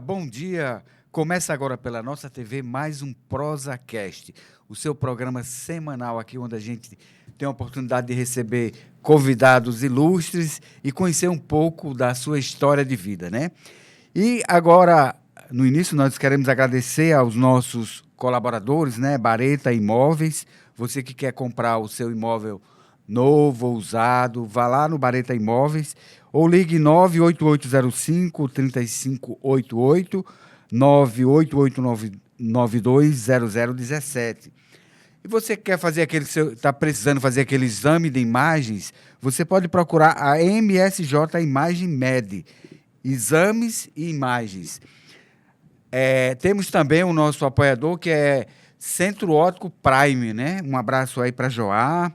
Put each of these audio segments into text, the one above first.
bom dia. Começa agora pela nossa TV mais um ProsaCast, o seu programa semanal aqui onde a gente tem a oportunidade de receber convidados ilustres e conhecer um pouco da sua história de vida, né? E agora, no início, nós queremos agradecer aos nossos colaboradores, né? Bareta Imóveis. Você que quer comprar o seu imóvel novo ou usado, vá lá no Bareta Imóveis ou ligue 98805-3588, 988920017. E você quer fazer está precisando fazer aquele exame de imagens, você pode procurar a MSJ Imagem Med, exames e imagens. Temos também o nosso apoiador, que é Centro Óptico Prime, né? Um abraço aí para Joá.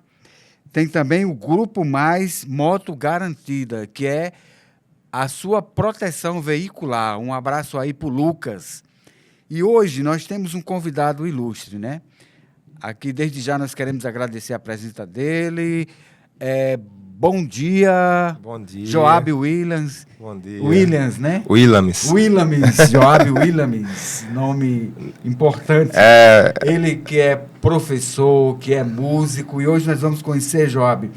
Tem também o Grupo Mais Moto Garantida, que é a sua proteção veicular. Um abraço aí para o Lucas. E hoje nós temos um convidado ilustre, né? Aqui, desde já, nós queremos agradecer a presença dele. Bom dia. Bom dia. Joab Williams. Bom dia. Williams, né? Williams. Joab Williams, nome importante. Ele que é professor, que é músico, e hoje nós vamos conhecer, Joab,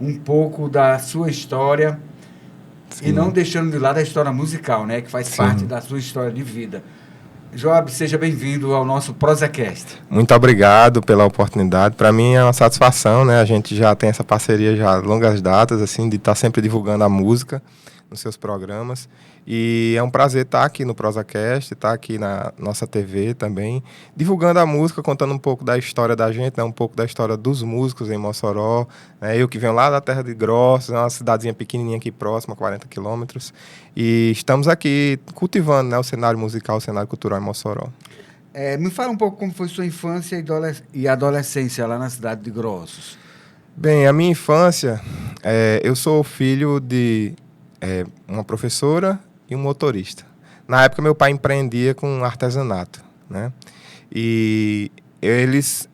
um pouco da sua história. Sim. E não deixando de lado a história musical, né? Que faz Sim. parte da sua história de vida. Joab, seja bem-vindo ao nosso ProsaCast. Muito obrigado pela oportunidade. Para mim é uma satisfação, né? A gente já tem essa parceria já longas datas, assim, de estar sempre divulgando a música nos seus programas. E é um prazer estar aqui no ProsaCast, estar aqui na nossa TV também, divulgando a música, contando um pouco da história da gente, né? Um pouco da história dos músicos em Mossoró. Né? Eu que venho lá da Terra de Grossos, é uma cidadezinha pequenininha aqui próxima, 40 quilômetros. E estamos aqui cultivando, né, o cenário musical, o cenário cultural em Mossoró. Me fala um pouco como foi sua infância e adolescência lá na cidade de Grossos. Bem, a minha infância, eu sou filho de uma professora e um motorista. Na época, meu pai empreendia com artesanato, né? E eles,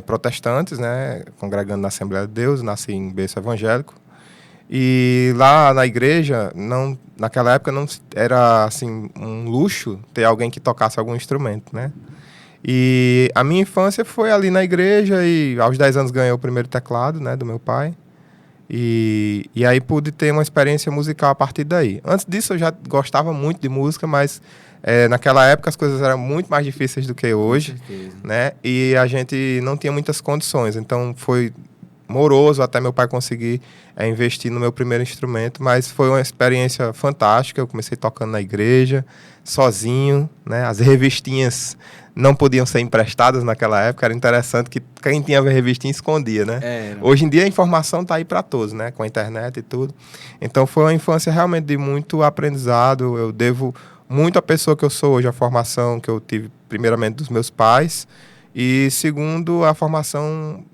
protestantes, né, congregando na Assembleia de Deus, nasci em berço evangélico. E lá na igreja, naquela época, não era assim, um luxo ter alguém que tocasse algum instrumento, né? E a minha infância foi ali na igreja e aos 10 anos ganhei o primeiro teclado, né, do meu pai. E aí pude ter uma experiência musical a partir daí. Antes disso eu já gostava muito de música, mas naquela época as coisas eram muito mais difíceis do que hoje, né? E a gente não tinha muitas condições, então foi moroso até meu pai conseguir investir no meu primeiro instrumento, mas foi uma experiência fantástica. Eu comecei tocando na igreja, sozinho, né? As revistinhas não podiam ser emprestadas naquela época, era interessante que quem tinha a revistinha escondia, né? Hoje em dia a informação está aí para todos, né? Com a internet e tudo. Então foi uma infância realmente de muito aprendizado. Eu devo muito à pessoa que eu sou hoje, a formação que eu tive primeiramente dos meus pais e segundo a formação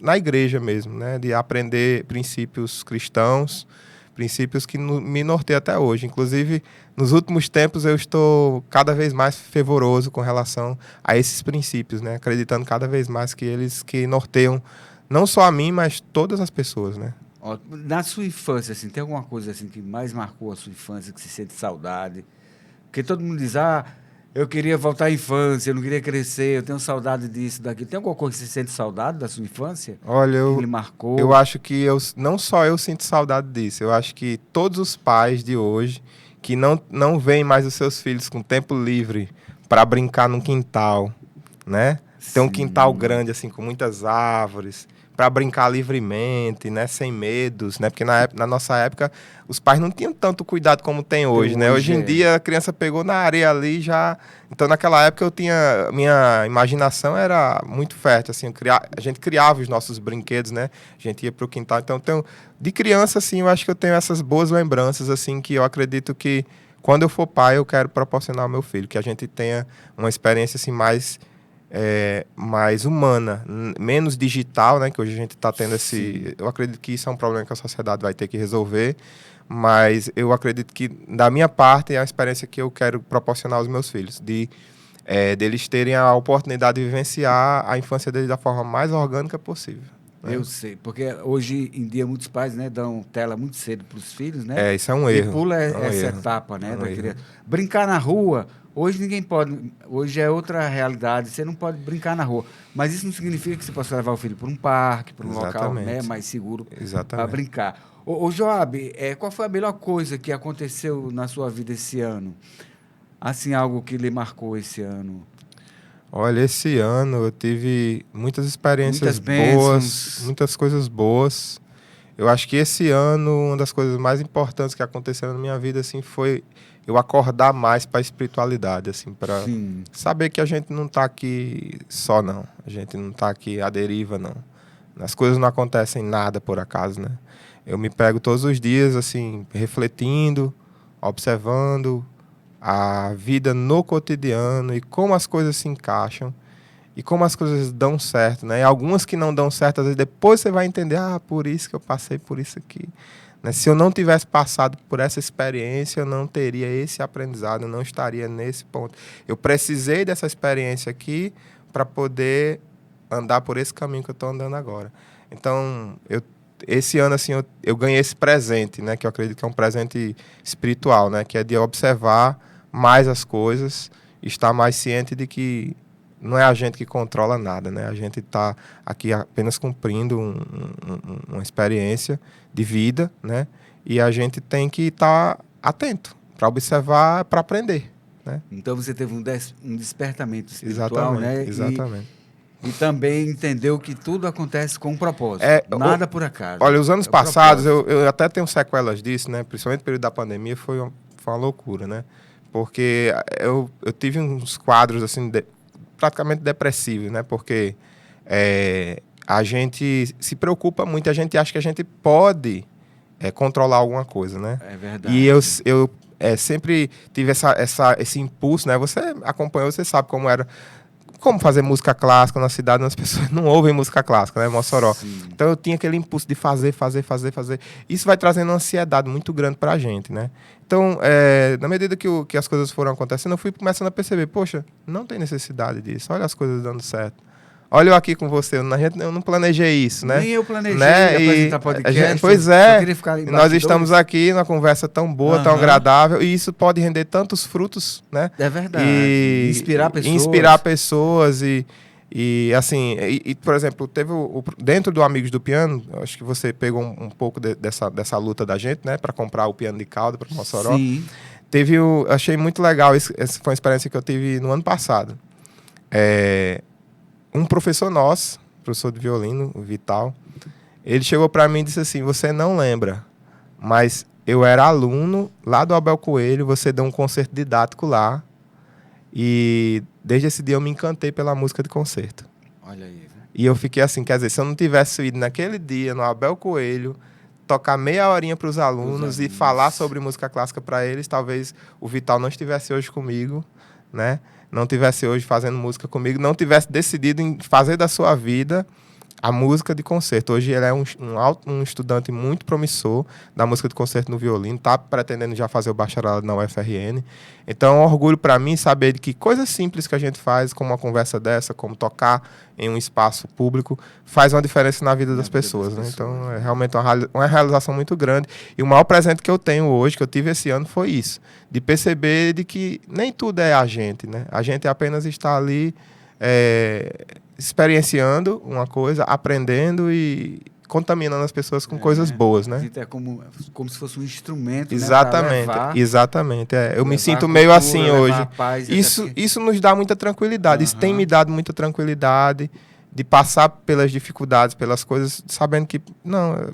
na igreja mesmo, né? De aprender princípios cristãos, princípios que me norteiam até hoje. Inclusive, nos últimos tempos eu estou cada vez mais fervoroso com relação a esses princípios, né? Acreditando cada vez mais que eles que norteiam não só a mim, mas todas as pessoas, né? Na sua infância, assim, tem alguma coisa assim que mais marcou a sua infância, que você sente saudade? Porque todo mundo diz, eu queria voltar à infância, eu não queria crescer, eu tenho saudade disso, daquilo. Tem alguma coisa que você sente saudade da sua infância? Olha, que lhe marcou? Eu acho que não só eu sinto saudade disso, eu acho que todos os pais de hoje que não veem mais os seus filhos com tempo livre para brincar num quintal, né? Tem um quintal grande, assim, com muitas árvores, para brincar livremente, né? Sem medos, né? Porque na nossa época os pais não tinham tanto cuidado como tem hoje, né? Hoje em dia a criança pegou na areia ali já. Então naquela época minha imaginação era muito fértil, assim, a gente criava os nossos brinquedos, né? A gente ia para o quintal. Então de criança, assim, eu acho que eu tenho essas boas lembranças, assim, que eu acredito que quando eu for pai eu quero proporcionar ao meu filho, que a gente tenha uma experiência assim mais humana, menos digital, né? Que hoje a gente está tendo eu acredito que isso é um problema que a sociedade vai ter que resolver, mas eu acredito que, da minha parte, é a experiência que eu quero proporcionar aos meus filhos, deles terem a oportunidade de vivenciar a infância deles da forma mais orgânica possível. Eu sei, porque hoje em dia muitos pais, né, dão tela muito cedo para os filhos, né? Isso é um erro. E pula É um essa erro. etapa, né, É um da erro. criança. Brincar na rua, hoje ninguém pode, hoje é outra realidade, você não pode brincar na rua. Mas isso não significa que você possa levar o filho para um parque, para um local, né, mais seguro para brincar. Ô Joab, qual foi a melhor coisa que aconteceu na sua vida esse ano? Assim, algo que lhe marcou esse ano? Olha, esse ano eu tive muitas experiências Muitas boas, muitas coisas boas. Eu acho que esse ano, uma das coisas mais importantes que aconteceram na minha vida, assim, foi eu acordar mais para a espiritualidade, assim, para saber que a gente não está aqui só, não. A gente não está aqui à deriva, não. As coisas não acontecem nada por acaso, né? Eu me pego todos os dias, assim, refletindo, observando a vida no cotidiano e como as coisas se encaixam e como as coisas dão certo, né? E algumas que não dão certo, às vezes depois você vai entender, por isso que eu passei por isso aqui. Né? Se eu não tivesse passado por essa experiência, eu não teria esse aprendizado, eu não estaria nesse ponto. Eu precisei dessa experiência aqui para poder andar por esse caminho que eu estou andando agora. Então, esse ano, assim, eu ganhei esse presente, né? Que eu acredito que é um presente espiritual, né? Que é de observar mais as coisas, estar mais ciente de que não é a gente que controla nada, né? A gente está aqui apenas cumprindo uma experiência de vida, né? E a gente tem que estar atento para observar, para aprender, né? Então você teve um despertamento espiritual, né? Exatamente. E também entendeu que tudo acontece com um propósito, nada por acaso. Olha, os anos passados, eu até tenho sequelas disso, né? Principalmente no período da pandemia, foi uma loucura, né? Porque eu tive uns quadros, assim, praticamente depressivos, né? Porque a gente se preocupa muito, a gente acha que a gente pode controlar alguma coisa, né? É verdade. E eu sempre tive esse impulso, né? Você acompanhou, você sabe como fazer música clássica na cidade, as pessoas não ouvem música clássica, né, Mossoró. Sim. Então eu tinha aquele impulso de fazer. Isso vai trazendo uma ansiedade muito grande pra gente, né? Então, na medida que as coisas foram acontecendo, eu fui começando a perceber, poxa, não tem necessidade disso, olha as coisas dando certo. Olha eu aqui com você, eu não planejei isso, né? Nem eu planejei, né? apresentar podcast. Pois é, nós estamos aqui numa conversa tão boa, tão agradável, e isso pode render tantos frutos, né? É verdade. Inspirar pessoas e assim, por exemplo, teve dentro do Amigos do Piano, acho que você pegou um pouco dessa luta da gente, né? Para comprar o piano de cauda para o Mossoró. Sim. Achei muito legal, essa foi uma experiência que eu tive no ano passado. Um professor nosso, professor de violino, o Vital, ele chegou para mim e disse assim, você não lembra, mas eu era aluno lá do Abel Coelho, você deu um concerto didático lá, e desde esse dia eu me encantei pela música de concerto. Olha aí. E eu fiquei assim, quer dizer, se eu não tivesse ido naquele dia no Abel Coelho, tocar meia horinha para os alunos e falar sobre música clássica para eles, talvez o Vital não estivesse hoje comigo, né? Não estivesse hoje fazendo música comigo, não tivesse decidido em fazer da sua vida a música de concerto. Hoje ele é um estudante muito promissor da música de concerto no violino, está pretendendo já fazer o bacharelado na UFRN. Então é um orgulho para mim saber que coisas simples que a gente faz, como uma conversa dessa, como tocar em um espaço público, faz uma diferença na vida das pessoas. Né? Então é realmente uma realização muito grande. E o maior presente que eu tenho hoje, que eu tive esse ano, foi isso. De perceber de que nem tudo é a gente. Né? A gente apenas está ali experienciando uma coisa, aprendendo e contaminando as pessoas com coisas boas, né? É como se fosse um instrumento, exatamente, né, exatamente. Eu me sinto meio assim hoje. Isso nos dá muita tranquilidade. Isso tem me dado muita tranquilidade de passar pelas dificuldades, pelas coisas, sabendo que não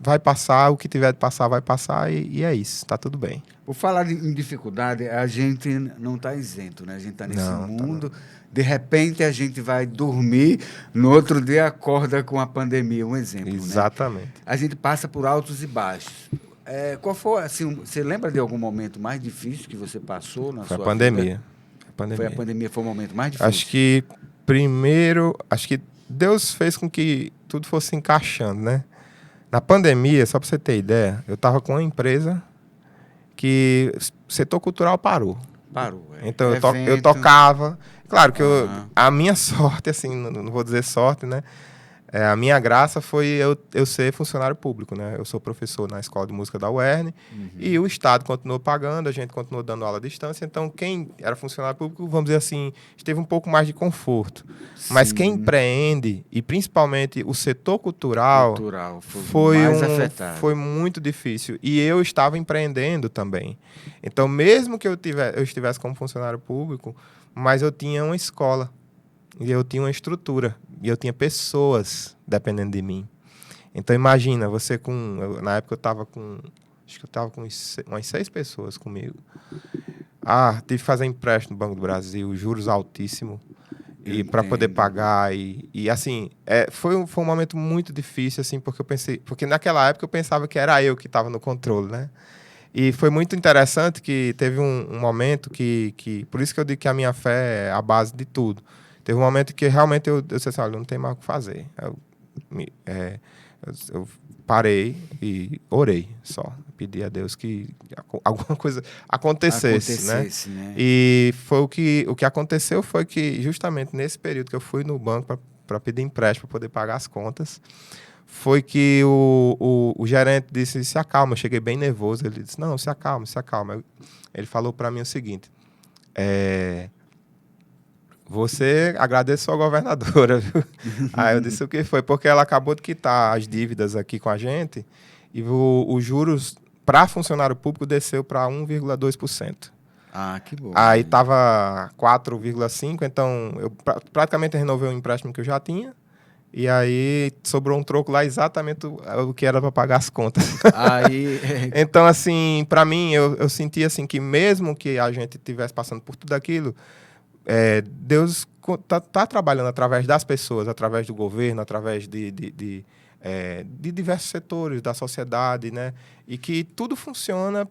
vai passar, o que tiver de passar vai passar e é isso, tá tudo bem. Por falar em dificuldade, a gente não está isento, né? A gente está nesse mundo. De repente a gente vai dormir, no outro dia acorda com a pandemia, um exemplo. Exatamente. Né? A gente passa por altos e baixos. Qual foi, assim, você lembra de algum momento mais difícil que você passou na sua vida? Foi a pandemia. Foi a pandemia, foi o momento mais difícil? Acho que Deus fez com que tudo fosse encaixando, né? Na pandemia, só para você ter ideia, eu estava com uma empresa que o setor cultural parou. Parou. Então eu tocava. Claro que a minha sorte, assim, não vou dizer sorte, né? A minha graça foi eu ser funcionário público, né? Eu sou professor na Escola de Música da UERN e o Estado continuou pagando, a gente continuou dando aula à distância. Então, quem era funcionário público, vamos dizer assim, esteve um pouco mais de conforto. Mas quem empreende, e principalmente o setor cultural foi mais afetado. Foi muito difícil. E eu estava empreendendo também. Então, mesmo que eu estivesse como funcionário público, mas eu tinha uma escola. E eu tinha uma estrutura. E eu tinha pessoas dependendo de mim. Então, imagina, você na época eu estava com... Acho que eu estava com umas 6 pessoas comigo. Tive que fazer empréstimo no Banco do Brasil, juros altíssimos. E para poder pagar. E assim, foi um momento muito difícil, assim, porque naquela época eu pensava que era eu que estava no controle, né? E foi muito interessante que teve um momento que... Por isso que eu digo que a minha fé é a base de tudo. Teve um momento que realmente eu disse assim, olha, não tem mais o que fazer. Eu parei e orei só. Pedi a Deus que alguma coisa acontecesse, né? E foi o que aconteceu foi que justamente nesse período que eu fui no banco para pedir empréstimo para poder pagar as contas, foi que o gerente disse, se acalma. Eu cheguei bem nervoso. Ele disse, não, se acalma, se acalma. Ele falou para mim o seguinte, você agradece a governadora, viu? Aí eu disse, o que foi? Porque ela acabou de quitar as dívidas aqui com a gente e os juros para funcionário público desceu para 1,2%. Que bom. Aí estava 4,5%, então eu praticamente renovei o empréstimo que eu já tinha. E aí sobrou um troco lá exatamente o que era para pagar as contas. Então, assim, para mim, eu senti assim, que mesmo que a gente estivesse passando por tudo aquilo, Deus está trabalhando através das pessoas, através do governo, através de diversos setores da sociedade, né? E que tudo funciona,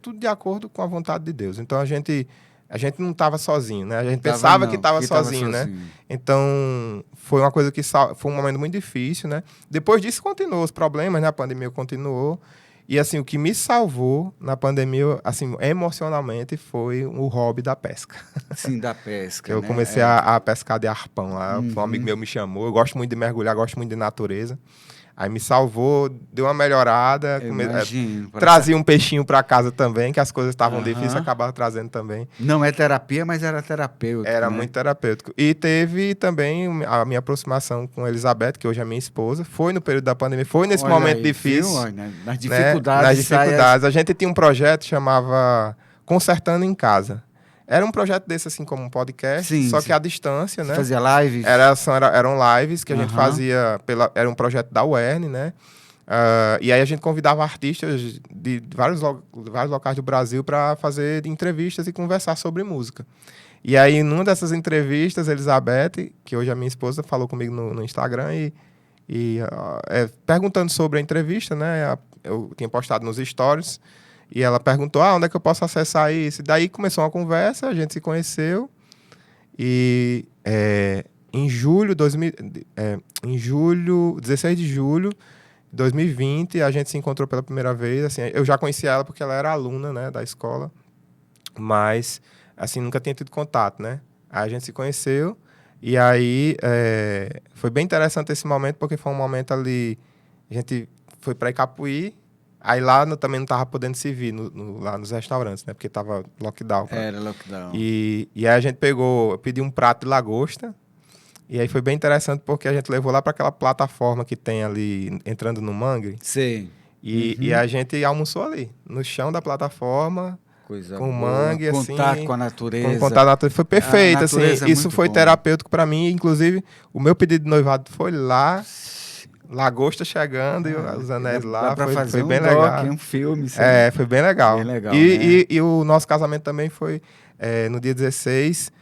tudo de acordo com a vontade de Deus. Então, a gente não estava sozinho, né? A gente pensava que estava sozinho, né? Então, foi uma coisa foi um momento muito difícil, né? Depois disso, continuou os problemas, né? A pandemia continuou. E, assim, o que me salvou na pandemia, assim, emocionalmente, foi o hobby da pesca. Sim, da pesca, eu comecei a pescar de arpão lá. Um amigo meu me chamou. Eu gosto muito de mergulhar, gosto muito de natureza. Aí me salvou, deu uma melhorada. Trazia um peixinho para casa também, que as coisas estavam difíceis, acabava trazendo também. Não é terapia, mas era terapêutico. Era muito terapêutico. E teve também a minha aproximação com a Elizabeth, que hoje é minha esposa. Foi no período da pandemia, foi nesse momento difícil. Nas dificuldades. Nas dificuldades. A gente tinha um projeto que chamava Consertando em Casa. Era um projeto desse, assim, como um podcast, só que à distância, né? Fazia lives? Eram lives que a gente fazia, era um projeto da UERN, né? E aí a gente convidava artistas de vários locais do Brasil para fazer entrevistas e conversar sobre música. E aí, numa dessas entrevistas, Elizabeth, que hoje é minha esposa, falou comigo no Instagram perguntando sobre a entrevista, né? Eu tinha postado nos stories. E ela perguntou, onde é que eu posso acessar isso? E daí começou uma conversa, a gente se conheceu. E em 16 de julho de 2020, a gente se encontrou pela primeira vez. Assim, eu já conhecia ela porque ela era aluna, né, da escola. Mas, assim, nunca tinha tido contato, né? Aí a gente se conheceu. E aí foi bem interessante esse momento, porque foi um momento ali... A gente foi para Icapuí. Aí lá também não estava podendo servir lá nos restaurantes, né? Porque estava lockdown. Era lockdown. E aí a gente eu pedi um prato de lagosta. E aí foi bem interessante porque a gente levou lá para aquela plataforma que tem ali, entrando no mangue. Sim. E a gente almoçou ali, no chão da plataforma, coisa com boa. mangue, assim. Contato com a natureza. Com contato com a natureza. Foi perfeito, assim. Isso foi bom. terapêutico para mim. Inclusive, o meu pedido de noivado foi lá. Lagosta chegando e os anéis lá, foi bem legal. Um filme. Foi bem legal. Bem legal, e o nosso casamento também foi no dia 16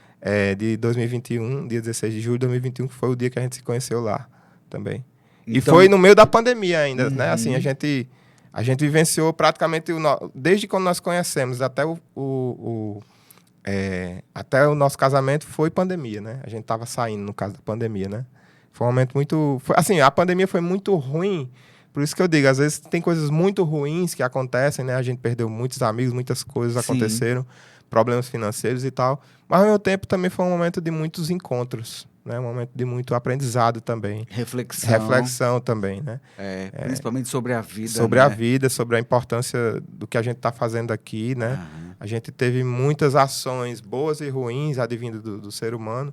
de 2021, dia 16 de julho de 2021, que foi o dia que a gente se conheceu lá também. Então, e foi no meio da pandemia ainda, né? Assim, a gente vivenciou praticamente, desde quando nós conhecemos até até o nosso casamento foi pandemia, né? A gente estava saindo, no caso da pandemia, né? Foi um momento muito... assim, a pandemia foi muito ruim, por isso que eu digo, às vezes tem coisas muito ruins que acontecem, né? A gente perdeu muitos amigos, muitas coisas aconteceram, problemas financeiros e tal. Mas, ao mesmo tempo, também foi um momento de muitos encontros, né? Um momento de muito aprendizado também. Reflexão também, né? Principalmente sobre a vida. Sobre né? a vida, sobre a importância do que a gente está fazendo aqui, né? Aham. A gente teve muitas ações boas e ruins advindo do ser humano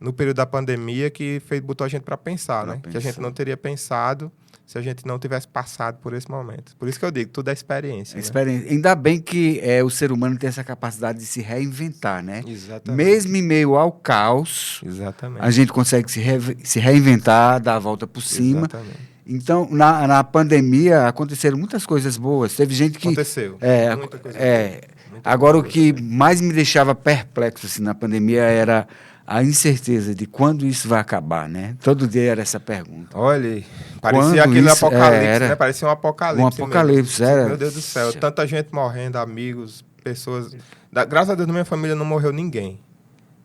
no período da pandemia que botou a gente para pensar, né? Que a gente não teria pensado se a gente não tivesse passado por esse momento. Por isso que eu digo, tudo é experiência. Né? Ainda bem que o ser humano tem essa capacidade de se reinventar, né? Exatamente. Mesmo em meio ao caos, Exatamente. a gente consegue se reinventar, dar a volta por cima. Exatamente. Então, na pandemia, aconteceram muitas coisas boas. Teve gente que... Aconteceu. Muita coisa boa. Agora, o que mais me deixava perplexo assim, na pandemia era a incerteza de quando isso vai acabar, né? Todo dia era essa pergunta. Olha, parecia aquele apocalipse, né? Parecia um apocalipse. Um apocalipse, mesmo. Meu Deus do céu, tanta gente morrendo, amigos, pessoas... Graças a Deus, na minha família não morreu ninguém.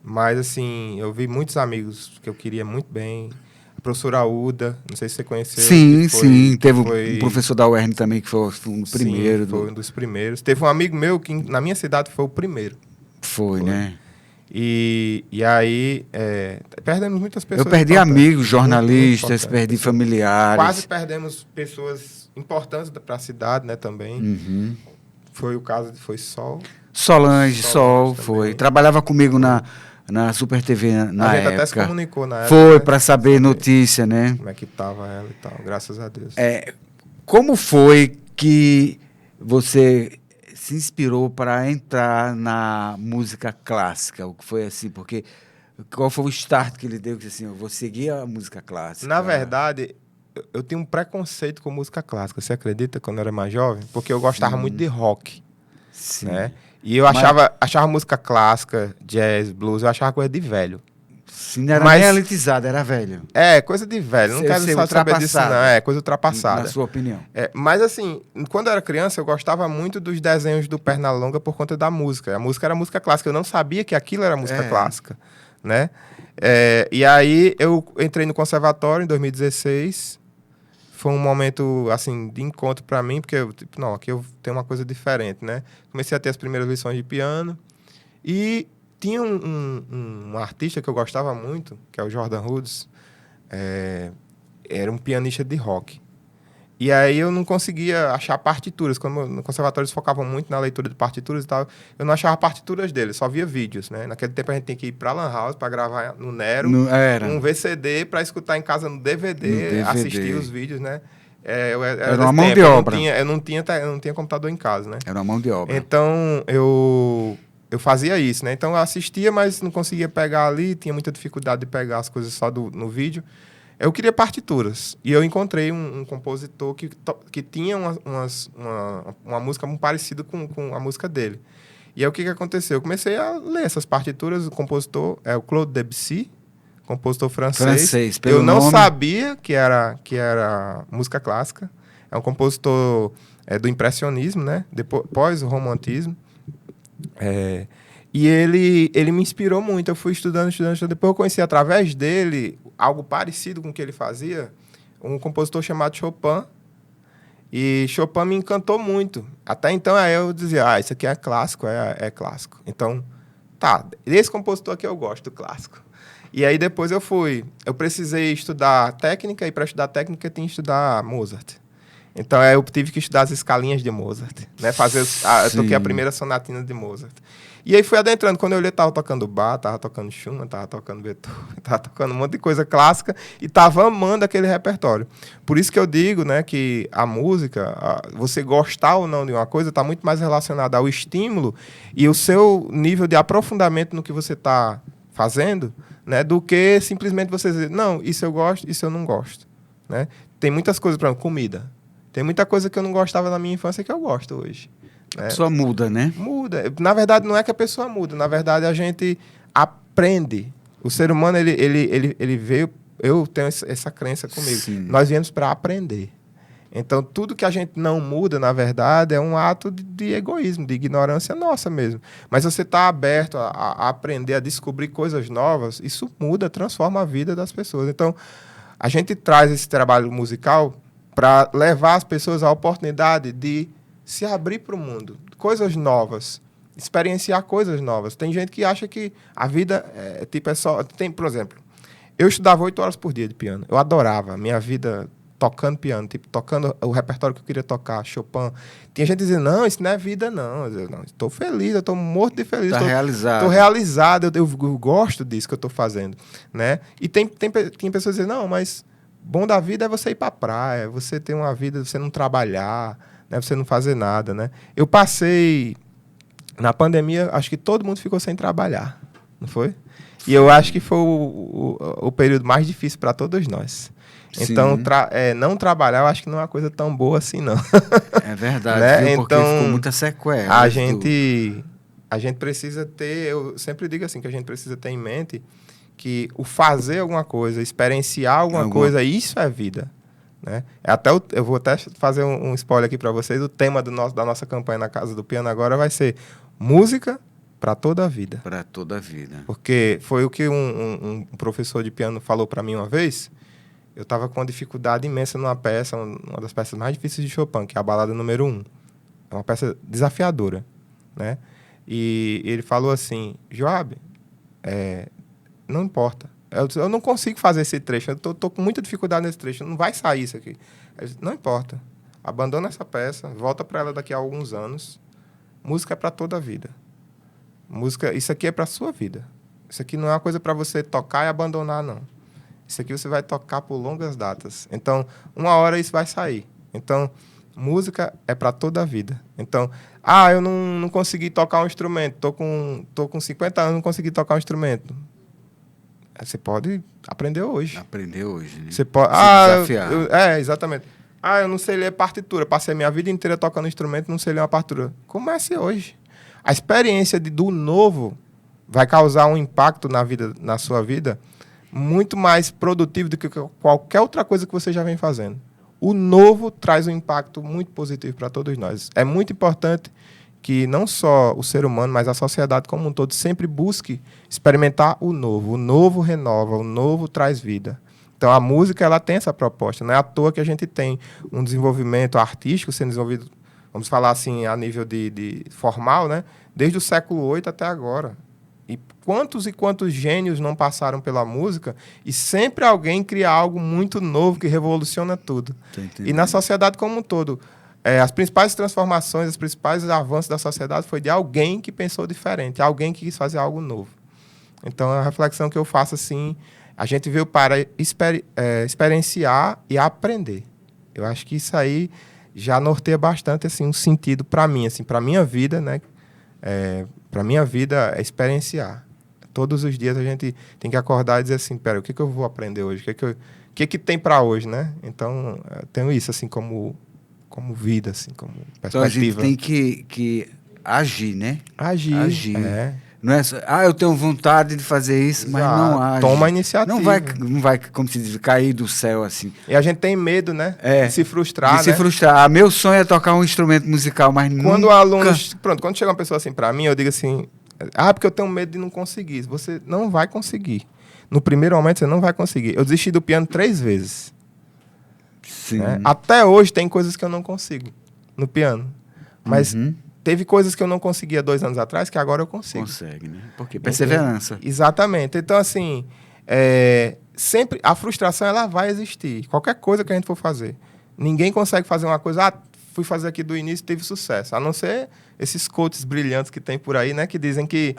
Mas, assim, eu vi muitos amigos que eu queria muito bem. A professora Uda, não sei se você conheceu. Sim. Teve um professor da UERN também, que foi um primeiro. Foi um dos primeiros. Teve um amigo meu que, na minha cidade, foi o primeiro. Foi. Né? E aí, perdemos muitas pessoas. Eu perdi amigos, jornalistas, perdi familiares. Quase perdemos pessoas importantes para a cidade, né, também. Uhum. Foi o caso de Sol. Solange foi. Trabalhava comigo na Super TV na época. A gente até se comunicou na época. Foi, para saber notícia, né? Como é que estava ela e tal, graças a Deus. Como foi que você se inspirou para entrar na música clássica? O que foi assim? Porque qual foi o start que ele deu? Que assim, eu vou seguir a música clássica. Na verdade, eu tinha um preconceito com música clássica. Você acredita, quando eu era mais jovem? Porque eu gostava muito de rock. Sim. Né? E eu achava música clássica, jazz, blues, eu achava coisa de velho. Sim, não era nem elitizado, era velho. Coisa de velho. Não quero saber disso, não. Coisa ultrapassada. Na sua opinião. Mas, assim, quando eu era criança, eu gostava muito dos desenhos do Pernalonga por conta da música. A música era música clássica. Eu não sabia que aquilo era música clássica, né? E aí, eu entrei no conservatório em 2016. Foi um momento, assim, de encontro para mim, porque aqui eu tenho uma coisa diferente, né? Comecei a ter as primeiras lições de piano e tinha um artista que eu gostava muito, que é o Jordan Rhodes. Era um pianista de rock. E aí eu não conseguia achar partituras. Quando no conservatório eles focavam muito na leitura de partituras e tal, eu não achava partituras dele, só via vídeos, né? Naquele tempo a gente tinha que ir para Lan House para gravar no Nero, um VCD para escutar em casa no DVD, assistir os vídeos, né? Era uma mão de obra. Eu não tinha computador em casa, né? Era uma mão de obra. Então eu fazia isso, né? Então eu assistia, mas não conseguia pegar ali, tinha muita dificuldade de pegar as coisas só no vídeo. Eu queria partituras. E eu encontrei um compositor que tinha uma música muito parecida com a música dele. E aí o que aconteceu? Eu comecei a ler essas partituras. O compositor é o Claude Debussy, compositor francês. Eu não sabia que era música clássica. É um compositor do impressionismo, né? Depois o romantismo. E ele me inspirou muito. Eu fui estudando. Depois eu conheci através dele algo parecido com o que ele fazia, um compositor chamado Chopin. E Chopin me encantou muito. Até então aí eu dizia, isso aqui é clássico, é clássico. Então, desse compositor aqui eu gosto do clássico. E aí depois eu precisei estudar técnica, e para estudar técnica eu tinha que estudar Mozart. Então eu tive que estudar as escalinhas de Mozart, né? Eu toquei a primeira sonatina de Mozart. E aí fui adentrando. Quando eu olhei, tava tocando Bach, tava tocando Schumann, tava tocando Beethoven, tava tocando um monte de coisa clássica e tava amando aquele repertório. Por isso que eu digo, né, que a música, você gostar ou não de uma coisa, está muito mais relacionada ao estímulo e o seu nível de aprofundamento no que você está fazendo, né, do que simplesmente você dizer, não, isso eu gosto, isso eu não gosto, né? Tem muitas coisas, por exemplo, comida. Tem muita coisa que eu não gostava na minha infância que eu gosto hoje. A pessoa muda, né? Muda. Na verdade, não é que a pessoa muda. Na verdade, a gente aprende. O ser humano, ele veio... Eu tenho essa crença comigo. Sim. Nós viemos para aprender. Então, tudo que a gente não muda, na verdade, é um ato de egoísmo, de ignorância nossa mesmo. Mas você está aberto a aprender, a descobrir coisas novas, isso muda, transforma a vida das pessoas. Então, a gente traz esse trabalho musical para levar as pessoas à oportunidade de se abrir para o mundo, coisas novas, experienciar coisas novas. Tem gente que acha que a vida é só... Por exemplo, eu estudava 8 horas por dia de piano. Eu adorava a minha vida tocando piano, tocando o repertório que eu queria tocar, Chopin. Tinha gente dizendo, não, isso não é vida, não. Eu não, estou feliz, eu estou morto de feliz. Realizado. Estou realizado, eu gosto disso que eu estou fazendo. Né? E tem pessoas que dizem, não, mas bom da vida é você ir para a praia, você ter uma vida, você não trabalhar, né? Você não fazer nada. Né? Eu passei... Na pandemia, acho que todo mundo ficou sem trabalhar, não foi? E eu acho que foi o período mais difícil para todos nós. Sim. Então, não trabalhar, eu acho que não é uma coisa tão boa assim, não. É verdade, né? Viu? Porque ficou muita sequela. A gente precisa ter, eu sempre digo assim, que a gente precisa ter em mente que o fazer alguma coisa, experienciar alguma coisa, isso é vida. Né? Eu vou até fazer um spoiler aqui para vocês. O tema da nossa campanha na Casa do Piano agora vai ser música para toda a vida. Para toda a vida. Porque foi o que um professor de piano falou para mim uma vez. Eu estava com uma dificuldade imensa numa peça, uma das peças mais difíceis de Chopin, que é a Balada número 1. É uma peça desafiadora. Né? E ele falou assim, Joab, não importa. Eu não consigo fazer esse trecho, eu tô com muita dificuldade nesse trecho, não vai sair isso aqui. Não importa, abandona essa peça, volta para ela daqui a alguns anos. Música é para toda a vida. Música, isso aqui é para a sua vida. Isso aqui não é uma coisa para você tocar e abandonar, não. Isso aqui você vai tocar por longas datas. Então, uma hora isso vai sair. Então, música é para toda a vida. Então, eu não consegui tocar um instrumento, tô com 50 anos, não consegui tocar um instrumento. Você pode aprender hoje. Aprender hoje, né? Você pode... desafiar. Exatamente. Eu não sei ler partitura. Passei minha vida inteira tocando instrumento, não sei ler uma partitura. Comece hoje. A experiência do novo vai causar um impacto na sua vida muito mais produtivo do que qualquer outra coisa que você já vem fazendo. O novo traz um impacto muito positivo para todos nós. É muito importante que não só o ser humano, mas a sociedade como um todo sempre busque experimentar o novo. O novo renova, o novo traz vida. Então, a música ela tem essa proposta. Não é à toa que a gente tem um desenvolvimento artístico sendo desenvolvido, vamos falar assim, a nível de formal, né? Desde o século VIII até agora. E quantos gênios não passaram pela música e sempre alguém cria algo muito novo que revoluciona tudo. E na sociedade como um todo, as principais transformações, os principais avanços da sociedade foi de alguém que pensou diferente, alguém que quis fazer algo novo. Então, a reflexão que eu faço, assim, a gente veio para experienciar e aprender. Eu acho que isso aí já norteia bastante, assim, um sentido para mim, assim, para a minha vida, né? Para a minha vida é experienciar. Todos os dias a gente tem que acordar e dizer assim, pera, o que eu vou aprender hoje? O que tem para hoje, né? Então, eu tenho isso, assim, como vida, assim, como perspectiva. Então a gente tem que agir, né? Agir. Não é só, eu tenho vontade de fazer isso, mas não age. Toma a iniciativa. Não vai, como se diz, cair do céu assim. E a gente tem medo, né? De se frustrar, De se frustrar. Meu sonho é tocar um instrumento musical, mas quando quando chega uma pessoa assim para mim, eu digo assim, porque eu tenho medo de não conseguir. Você não vai conseguir. No primeiro momento você não vai conseguir. Eu desisti do piano 3 vezes. Sim. Né? Até hoje tem coisas que eu não consigo no piano. Mas teve coisas que eu não conseguia 2 anos atrás que agora eu consigo. Consegue, né? Porque perseverança. Exatamente. Então, assim, sempre a frustração ela vai existir. Qualquer coisa que a gente for fazer. Ninguém consegue fazer uma coisa... fui fazer aqui do início e teve sucesso. A não ser esses coaches brilhantes que tem por aí, né? Que dizem que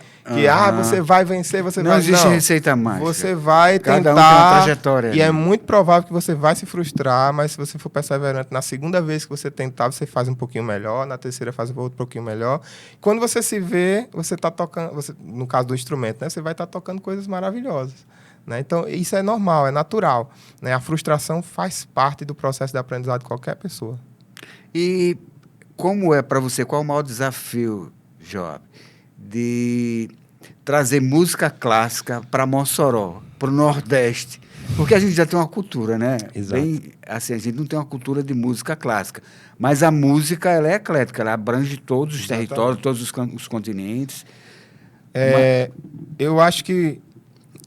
você vai vencer, você não vai... Existe receita mágica. Você vai Cada tentar... um tem uma trajetória. E é muito provável que você vai se frustrar, mas se você for perseverante, na segunda vez que você tentar, você faz um pouquinho melhor, na terceira faz um pouquinho melhor. Quando você se vê, você está tocando... no caso do instrumento, né? Você vai estar tocando coisas maravilhosas. Né? Então, isso é normal, é natural. Né? A frustração faz parte do processo de aprendizado de qualquer pessoa. E como é para você, qual o maior desafio, Joab, de trazer música clássica para Mossoró, para o Nordeste? Porque a gente já tem uma cultura, né? Exato. Bem, assim, a gente não tem uma cultura de música clássica, mas a música ela é eclética, ela abrange todos os territórios, todos os continentes. Eu acho que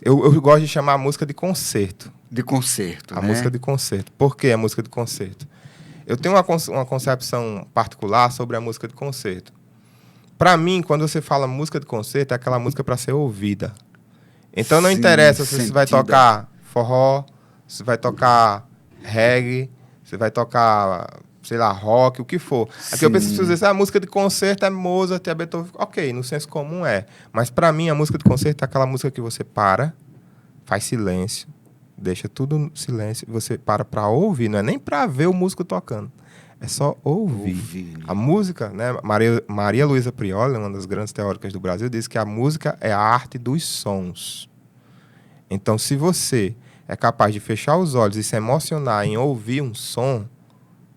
eu gosto de chamar a música de concerto. De concerto, A música de concerto. Por que a música de concerto? Eu tenho uma concepção particular sobre a música de concerto. Para mim, quando você fala música de concerto, é aquela música para ser ouvida. Então não Sim, interessa se você vai sentida. tocar forró, se vai tocar reggae, se vai tocar, sei lá, rock, o que for. Aqui eu penso que você dizer, a música de concerto é Mozart, é Beethoven. Ok, no senso comum é. Mas para mim, a música de concerto é aquela música que você para, faz silêncio, deixa tudo no silêncio, e você para ouvir. Não é nem para ver o músico tocando. É só ouvir. A música, né? Maria Luísa Prioli, uma das grandes teóricas do Brasil, diz que a música é a arte dos sons. Então, se você é capaz de fechar os olhos e se emocionar em ouvir um som,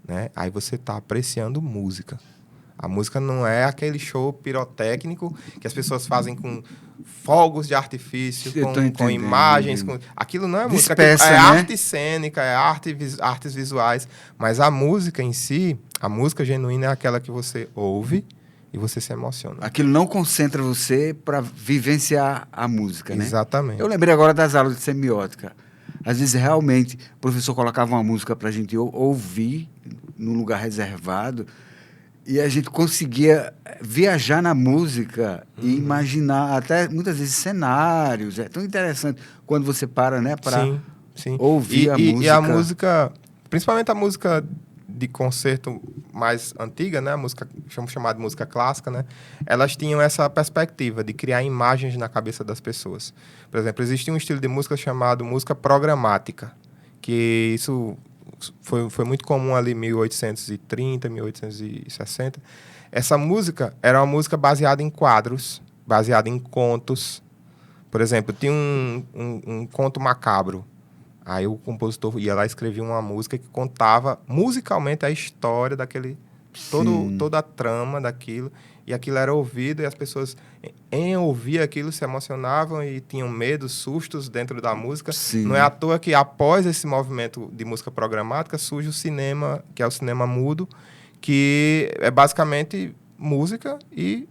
né? Aí você está apreciando música. A música não é aquele show pirotécnico que as pessoas fazem com fogos de artifício, com imagens. Aquilo não é música. Dispersa, é né? arte cênica, é artes visuais. Mas a música em si, a música genuína é aquela que você ouve e você se emociona. Aquilo não concentra você para vivenciar a música, né? Exatamente. Eu lembrei agora das aulas de semiótica. Às vezes, realmente, o professor colocava uma música para a gente ouvir num lugar reservado e a gente conseguia viajar na música e imaginar até, muitas vezes, cenários. É tão interessante quando você para, né, para ouvir a música. E a música, principalmente a música de concerto mais antiga, né, a música chamada de música clássica, né, elas tinham essa perspectiva de criar imagens na cabeça das pessoas. Por exemplo, existia um estilo de música chamado música programática, que isso foi muito comum ali em 1830, 1860. Essa música era uma música baseada em quadros, baseada em contos. Por exemplo, tinha um conto macabro. Aí o compositor ia lá e escrevia uma música que contava musicalmente a história daquele... toda a trama daquilo. E aquilo era ouvido e as pessoas, em ouvir aquilo, se emocionavam e tinham medo, sustos dentro da música. Sim. Não é à toa que, após esse movimento de música programática, surge o cinema, que é o cinema mudo, que é basicamente música e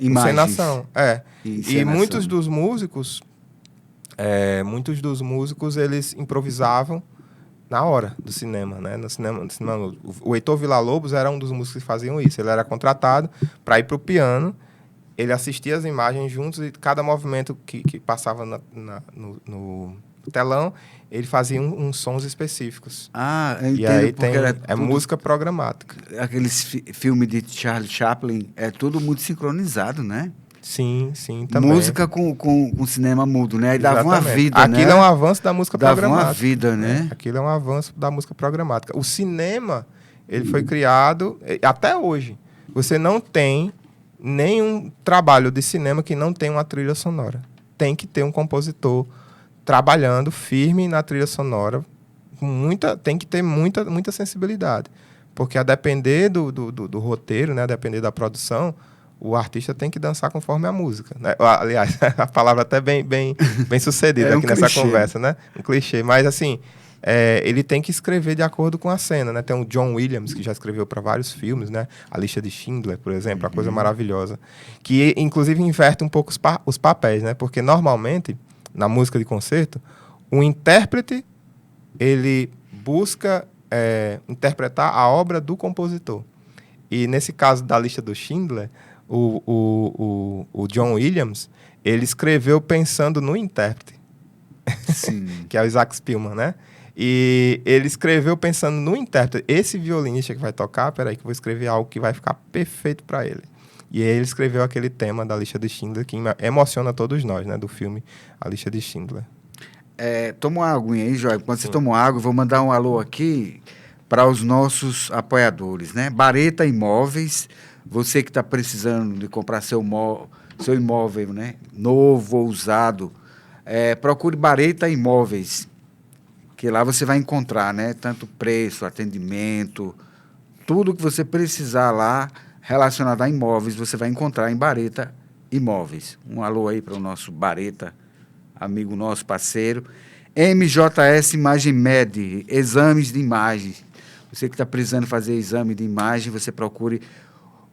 encenação. E muitos dos músicos... eles improvisavam na hora do cinema, né? No cinema, o Heitor Villa-Lobos era um dos músicos que faziam isso. Ele era contratado para ir para o piano, ele assistia as imagens juntos e cada movimento que passava no telão, ele fazia uns sons específicos. Ah, eu entendo. E aí é música programática. Aqueles filmes de Charlie Chaplin, é tudo muito sincronizado, né? Sim, também. Música com cinema mudo, né? E dava uma vida, Aquilo né? é um avanço da música programática. Dava uma vida, né? Aquilo é um avanço da música programática. O cinema, ele foi criado, até hoje, você não tem nenhum trabalho de cinema que não tenha uma trilha sonora. Tem que ter um compositor trabalhando firme na trilha sonora, tem que ter muita sensibilidade. Porque a depender do roteiro, né? A depender da produção, o artista tem que dançar conforme a música, né? Aliás, a palavra até bem sucedida aqui nessa conversa, né? Um clichê. Mas, assim, ele tem que escrever de acordo com a cena, né? Tem o John Williams, que já escreveu para vários filmes, né? A Lista de Schindler, por exemplo, a coisa maravilhosa. Que, inclusive, inverte um pouco os papéis, né? Porque, normalmente, na música de concerto, o intérprete, ele busca interpretar a obra do compositor. E, nesse caso da Lista do Schindler... O John Williams, ele escreveu pensando no intérprete, que é o Isaac Spielman, né? E ele escreveu pensando no intérprete. Esse violinista que vai tocar, peraí que eu vou escrever algo que vai ficar perfeito para ele. E aí ele escreveu aquele tema da Lista de Schindler, que emociona todos nós, né? Do filme A Lista de Schindler. Toma uma aguinha aí, Joia. Quando você toma uma água, eu vou mandar um alô aqui para os nossos apoiadores, né? Bareta Imóveis. Você que está precisando de comprar seu imóvel, né? Novo ou usado, procure Bareta Imóveis, que lá você vai encontrar, né? Tanto preço, atendimento, tudo que você precisar lá relacionado a imóveis, você vai encontrar em Bareta Imóveis. Um alô aí para o nosso Bareta, amigo nosso, parceiro. MJS Imagem Med, exames de imagem. Você que está precisando fazer exame de imagem, você procure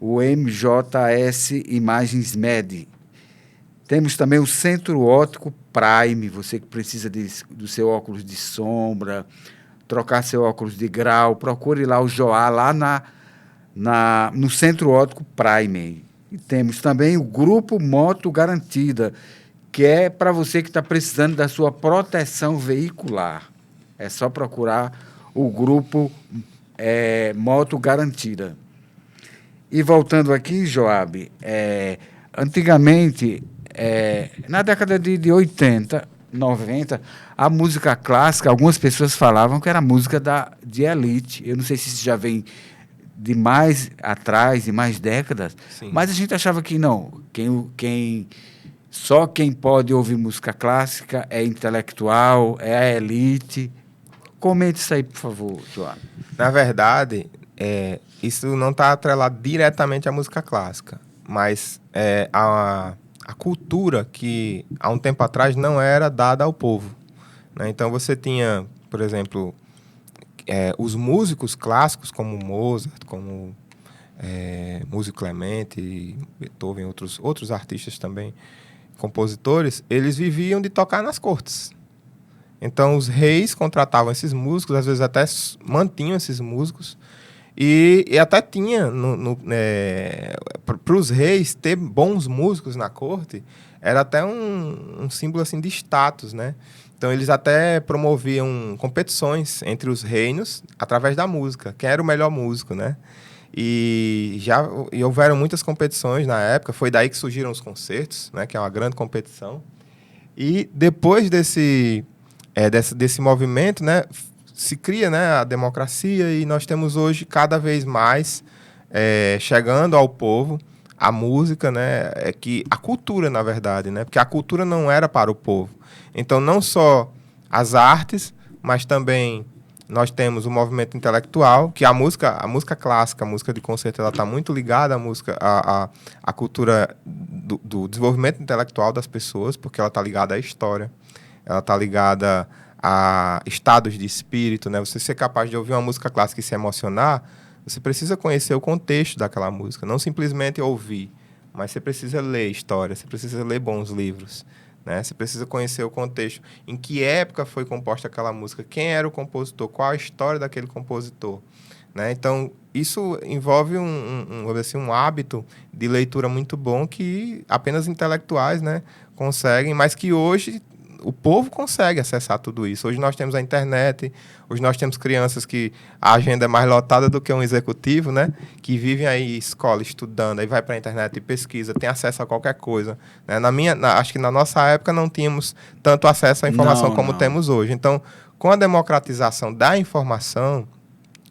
o MJS Imagens Med. Temos também o Centro Óptico Prime, você que precisa do seu óculos de sombra, trocar seu óculos de grau, procure lá o Joá, lá no Centro Óptico Prime. E temos também o Grupo Moto Garantida, que é para você que está precisando da sua proteção veicular. É só procurar o Grupo Moto Garantida. E voltando aqui, Joab, antigamente, na década de 80, 90, a música clássica, algumas pessoas falavam que era música de elite. Eu não sei se isso já vem de mais atrás, de mais décadas, Sim. mas a gente achava que não. Só quem pode ouvir música clássica é intelectual, é a elite. Comente isso aí, por favor, Joab. Na verdade, isso não está atrelado diretamente à música clássica, mas a cultura que há um tempo atrás não era dada ao povo, né? Então você tinha, por exemplo, os músicos clássicos como Mozart, como Músico Clemente, Beethoven, outros artistas também, compositores, eles viviam de tocar nas cortes. Então os reis contratavam esses músicos, às vezes até mantinham esses músicos, e até tinha, para os reis, ter bons músicos na corte era até um símbolo assim, de status, né? Então eles até promoviam competições entre os reinos através da música. Quem era o melhor músico, né? E houveram muitas competições na época. Foi daí que surgiram os concertos, né? Que é uma grande competição. E depois desse movimento, né? Se cria, né, a democracia, e nós temos hoje cada vez mais chegando ao povo a música, né? A cultura, na verdade, né? Porque a cultura não era para o povo. Então, não só as artes, mas também nós temos o movimento intelectual, que a música clássica, a música de concerto, ela está muito ligada à cultura do desenvolvimento intelectual das pessoas, porque ela está ligada à história, ela está ligada a estados de espírito, né? Você ser capaz de ouvir uma música clássica e se emocionar, você precisa conhecer o contexto daquela música, não simplesmente ouvir, mas você precisa ler história, você precisa ler bons livros, né? Você precisa conhecer o contexto, em que época foi composta aquela música, quem era o compositor, qual a história daquele compositor, né? Então, isso envolve um hábito de leitura muito bom que apenas intelectuais, né, conseguem, mas que hoje o povo consegue acessar tudo isso. Hoje nós temos a internet, hoje nós temos crianças que a agenda é mais lotada do que um executivo, né? Que vivem aí escola, estudando, aí vai para a internet e pesquisa, tem acesso a qualquer coisa, né? Acho que na nossa época não tínhamos tanto acesso à informação como temos hoje. Então, com a democratização da informação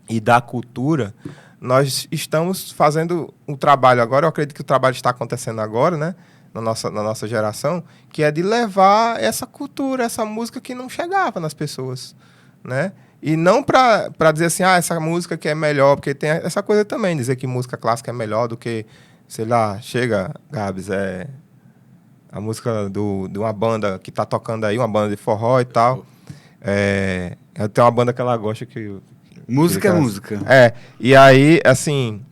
e da cultura, nós estamos fazendo um trabalho agora, eu acredito que o trabalho está acontecendo agora, né? Na nossa geração, que é de levar essa cultura, essa música que não chegava nas pessoas, né? E não para dizer assim, essa música que é melhor, porque tem essa coisa também, dizer que música clássica é melhor do que, sei lá, chega, Gabs, a música de uma banda que está tocando aí, uma banda de forró e tal. Tem uma banda que ela gosta que... Música é música. E aí, assim,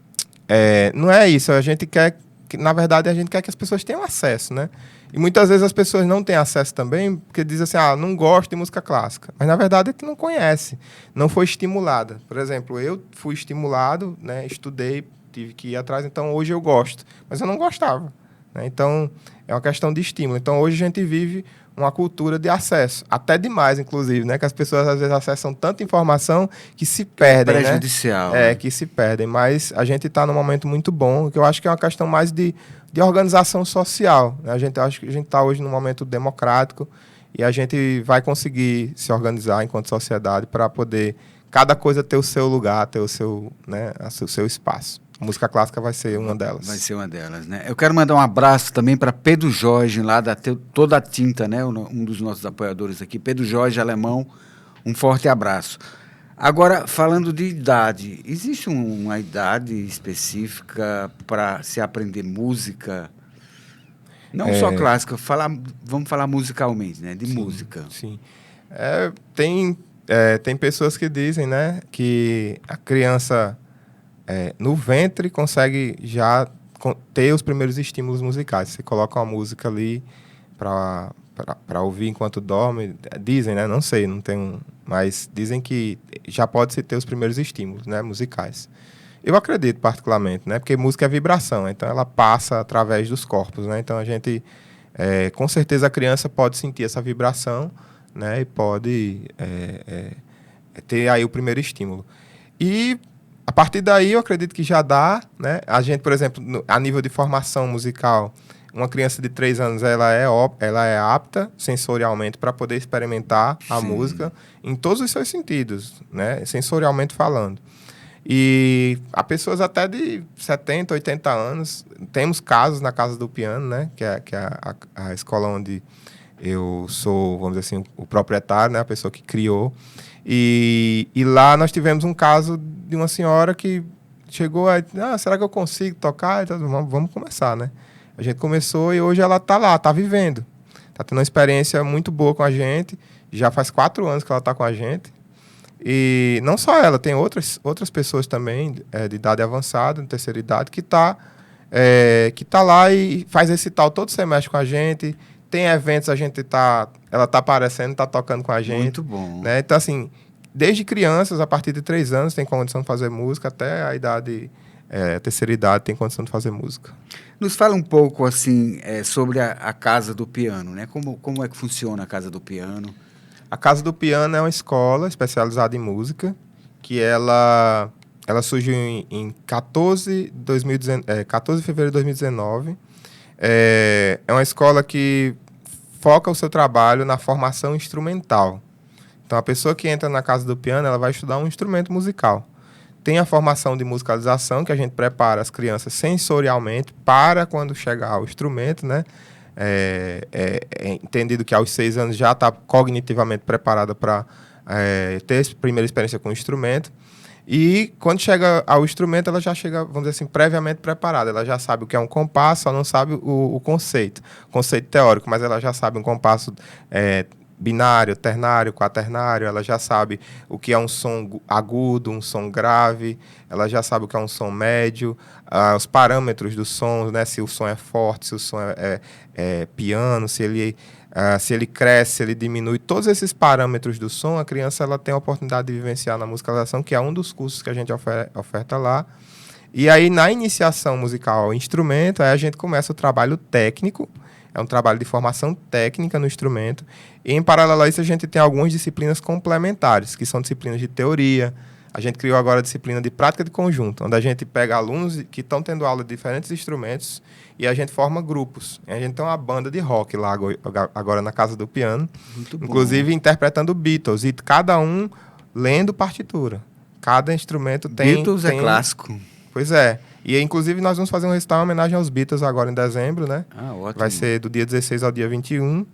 não é isso, a gente quer... Na verdade, a gente quer que as pessoas tenham acesso, né? E muitas vezes as pessoas não têm acesso também, porque dizem assim, não gosto de música clássica. Mas, na verdade, é que não conhece, não foi estimulada. Por exemplo, eu fui estimulado, né? Estudei, tive que ir atrás, então hoje eu gosto. Mas eu não gostava, né? Então, é uma questão de estímulo. Então, hoje a gente vive uma cultura de acesso, até demais, inclusive, né? Que as pessoas, às vezes, acessam tanta informação que se perdem, prejudicial, né? Que se perdem. Mas a gente está num momento muito bom, que eu acho que é uma questão mais de organização social, né? Acho que a gente está hoje num momento democrático e a gente vai conseguir se organizar enquanto sociedade para poder cada coisa ter o seu lugar, ter o seu, né, o seu espaço. A música clássica vai ser uma delas. Vai ser uma delas, né? Eu quero mandar um abraço também para Pedro Jorge, lá da Toda a Tinta, né? Um dos nossos apoiadores aqui. Pedro Jorge, alemão, um forte abraço. Agora, falando de idade, existe uma idade específica para se aprender música? Não só clássica, vamos falar musicalmente, né? De música. Sim. Tem pessoas que dizem, né, que a criança... no ventre consegue já ter os primeiros estímulos musicais. Você coloca uma música ali para ouvir enquanto dorme. Dizem, né? Não sei, não tem mas dizem que já pode se ter os primeiros estímulos, né, musicais. Eu acredito particularmente, né? Porque música é vibração, então ela passa através dos corpos, né? Então a gente, com certeza a criança pode sentir essa vibração, né? E pode ter aí o primeiro estímulo. E a partir daí eu acredito que já dá, né? A gente, por exemplo, a nível de formação musical, uma criança de 3 anos ela é apta sensorialmente para poder experimentar a música em todos os seus sentidos, né? Sensorialmente falando. E há pessoas até de 70, 80 anos, temos casos na Casa do Piano, né? Que é a escola onde eu sou, vamos dizer assim, o proprietário, né? A pessoa que criou. E lá nós tivemos um caso de uma senhora que chegou a... será que eu consigo tocar? Então, vamos começar, né? A gente começou e hoje ela está lá, está vivendo. Está tendo uma experiência muito boa com a gente. Já faz 4 anos que ela está com a gente. E não só ela, tem outras pessoas também de idade avançada, de terceira idade, que tá lá e faz recital todo semestre com a gente. Tem eventos, ela tá aparecendo, tá tocando com a gente. Muito bom. Né? Então, assim, desde crianças, a partir de 3 anos, tem condição de fazer música, até a idade, terceira idade, tem condição de fazer música. Nos fala um pouco, assim, sobre a Casa do Piano, né? Como é que funciona a Casa do Piano? A Casa do Piano é uma escola especializada em música, que ela surgiu em 14 de fevereiro de 2019. É uma escola que foca o seu trabalho na formação instrumental. Então, a pessoa que entra na Casa do Piano, ela vai estudar um instrumento musical. Tem a formação de musicalização, que a gente prepara as crianças sensorialmente para quando chegar ao instrumento, né? Entendido que aos 6 anos já está cognitivamente preparada para ter a primeira experiência com o instrumento. E quando chega ao instrumento, ela já chega, vamos dizer assim, previamente preparada. Ela já sabe o que é um compasso, só não sabe o conceito teórico, mas ela já sabe um compasso binário, ternário, quaternário. Ela já sabe o que é um som agudo, um som grave. Ela já sabe o que é um som médio, os parâmetros do som, né? Se o som é forte, se o som é piano, se ele cresce, se ele diminui. Todos esses parâmetros do som, a criança ela tem a oportunidade de vivenciar na musicalização, que é um dos cursos que a gente oferta lá. E aí, na iniciação musical ao instrumento, aí a gente começa o trabalho técnico. É um trabalho de formação técnica no instrumento. E, em paralelo a isso, a gente tem algumas disciplinas complementares, que são disciplinas de teoria. A gente criou agora a disciplina de prática de conjunto, onde a gente pega alunos que estão tendo aula de diferentes instrumentos e a gente forma grupos. A gente tem uma banda de rock lá agora na Casa do Piano, inclusive interpretando Beatles, e cada um lendo partitura. Cada instrumento tem... Beatles é clássico. Pois é. E, inclusive, nós vamos fazer um recital em homenagem aos Beatles agora em dezembro, né? Ótimo. Vai ser do dia 16 ao dia 21.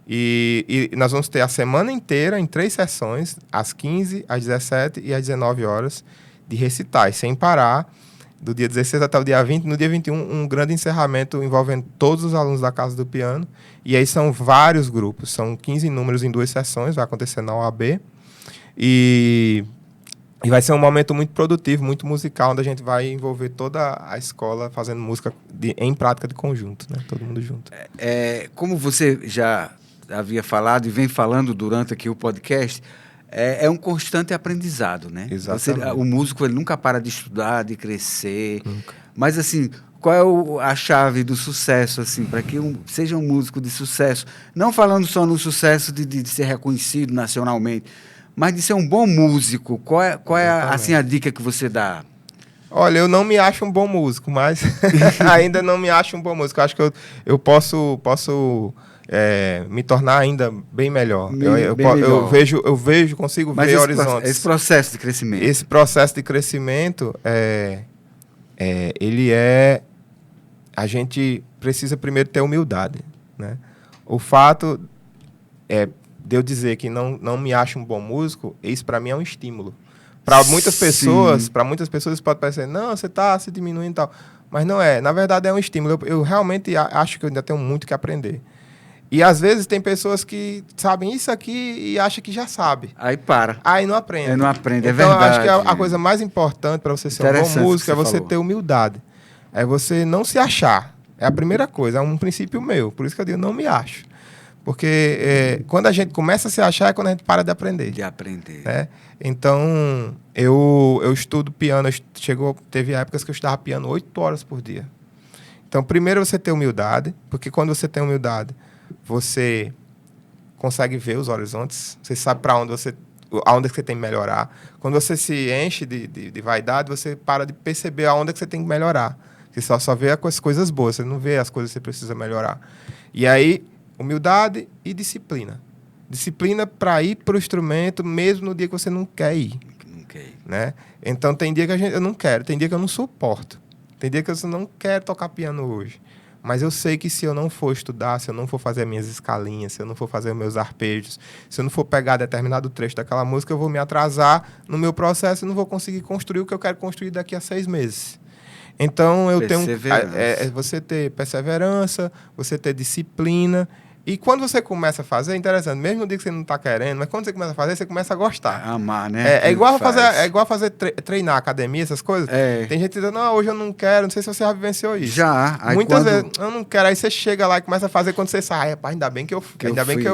E nós vamos ter a semana inteira em 3 sessões, às 15, às 17 e às 19 horas, de recitais, sem parar, do dia 16 até o dia 20. No dia 21, um grande encerramento envolvendo todos os alunos da Casa do Piano. E aí são vários grupos, são 15 números em 2 sessões, vai acontecer na OAB. E vai ser um momento muito produtivo, muito musical, onde a gente vai envolver toda a escola fazendo música em prática de conjunto, né? Todo mundo junto. Como você já havia falado e vem falando durante aqui o podcast, é um constante aprendizado, né? Exatamente. O músico ele nunca para de estudar, de crescer. Nunca. Mas, assim, qual é a chave do sucesso, assim, para que seja um músico de sucesso? Não falando só no sucesso de ser reconhecido nacionalmente, mas de ser um bom músico. Qual é assim, a dica que você dá? Olha, eu não me acho um bom músico, mas ainda não me acho um bom músico. Eu acho que eu posso me tornar ainda bem melhor. Eu vejo, consigo ver horizontes. Esse processo de crescimento. Esse processo de crescimento, a gente precisa primeiro ter humildade, né? O fato de eu dizer que não me acho um bom músico, isso para mim é um estímulo. Para muitas pessoas isso pode parecer, não, você está se diminuindo e tal. Mas não é. Na verdade, é um estímulo. Eu realmente acho que eu ainda tenho muito que aprender. E, às vezes, tem pessoas que sabem isso aqui e acham que já sabe. Aí para. Aí não aprende. Aí não aprende, então, é verdade. Acho que a coisa mais importante para você ser um bom músico é você ter humildade. É você não se achar. É a primeira coisa. É um princípio meu. Por isso que eu digo, não me acho. Porque quando a gente começa a se achar é quando a gente para de aprender. De aprender. Né? Então, eu estudo piano. Teve épocas que eu estudava piano 8 horas por dia. Então, primeiro você ter humildade, porque quando você tem humildade, você consegue ver os horizontes, você sabe para onde você tem que melhorar. Quando você se enche de vaidade, você para de perceber aonde é que você tem que melhorar. Você só vê as coisas boas, você não vê as coisas que você precisa melhorar. E aí, humildade e disciplina. Disciplina para ir para o instrumento, mesmo no dia que você não quer ir. Não quer ir. Né? Então, tem dia que eu não quero, tem dia que eu não suporto. Tem dia que eu não quero tocar piano hoje. Mas eu sei que se eu não for estudar, se eu não for fazer as minhas escalinhas, se eu não for fazer os meus arpejos, se eu não for pegar determinado trecho daquela música, eu vou me atrasar no meu processo e não vou conseguir construir o que eu quero construir daqui a 6 meses. Então, você ter perseverança, você ter disciplina. E quando você começa a fazer, é interessante, mesmo no dia que você não está querendo, mas quando você começa a fazer, você começa a gostar. Amar, né? É igual fazer treinar academia, essas coisas. Tem gente dizendo, não, hoje eu não quero, não sei se você já vivenciou isso. Já. Muitas vezes, eu não quero, aí você chega lá e começa a fazer, quando você sai, rapaz, ainda bem que eu